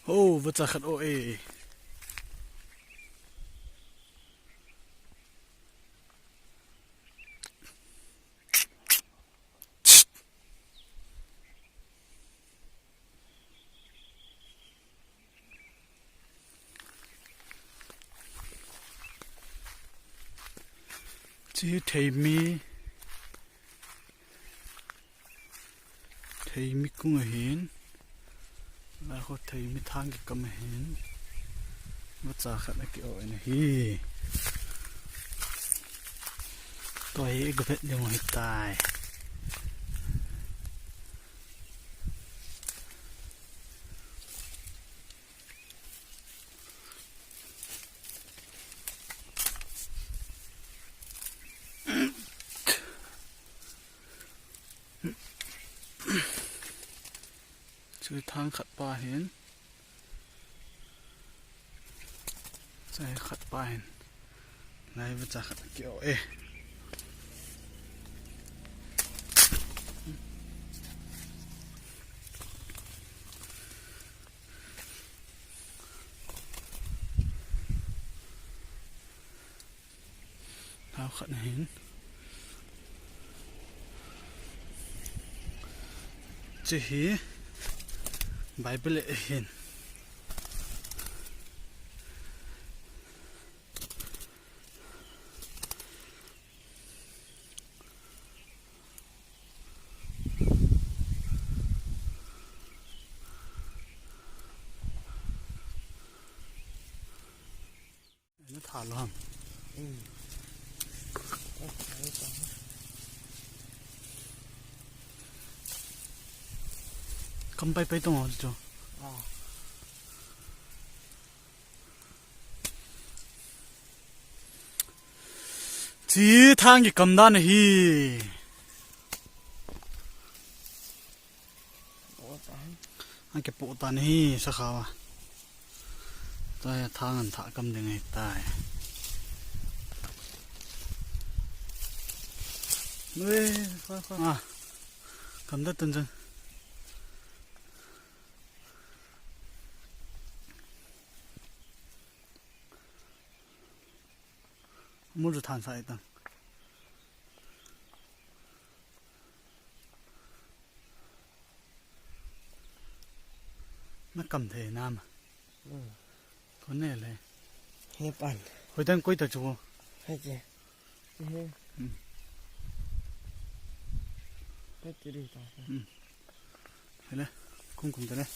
โอ้วัจขัดโอเอจีเทมีกุ้งเห็นแล้วเขาเทมีทางกับเห็นวัจขัดอะไรกี่โอเอนะฮีตัวเอกก็เป็นยังไงตายชื่อทางขัดป่าเห็นใจขัดป่าเห็นนายวัจขัดเกี่ยวเท้าขัดเห็นจะเห็นไบเบิลเห็นนี่ถ่านหรอกำไปตรงนั้นจ้ะจีทางกี่กำด้านฮีอันเก็บปูตันฮีสักขาวแต่ทางอันถากำยังไงตายเฮ้ยกำได้ตึงจังมุดทานใส่ตังนักกำเทน้ำคนนี้เลยเฮ้ยปั่นคุยตั้งคุยแต่ชัวให้เจ๊ให้จะดีต่อไปเห็นไหมคุ้มตัวนี้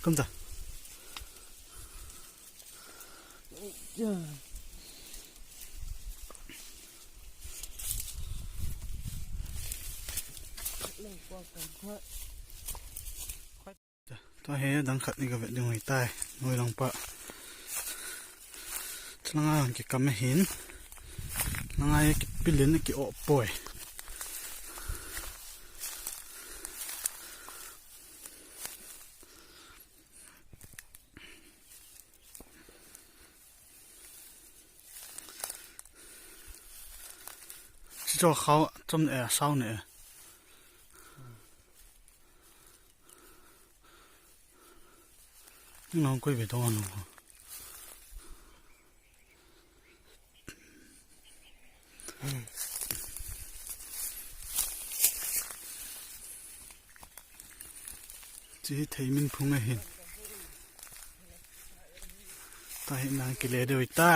คุ้มจ้ะตัวเฮดังขัดนี่ก็เป็นยังไงใต้หน่วยลงปะฉลางเกี่ยวกับไม่เห็นฉลางปิลินเกี่ยวป่วยจะเขาจำเศร้าเนี่ยน้องคุยไปตัวน้องจีเทมินพุ่งเห็นตาเห็นนางกิเลสเดียวใต้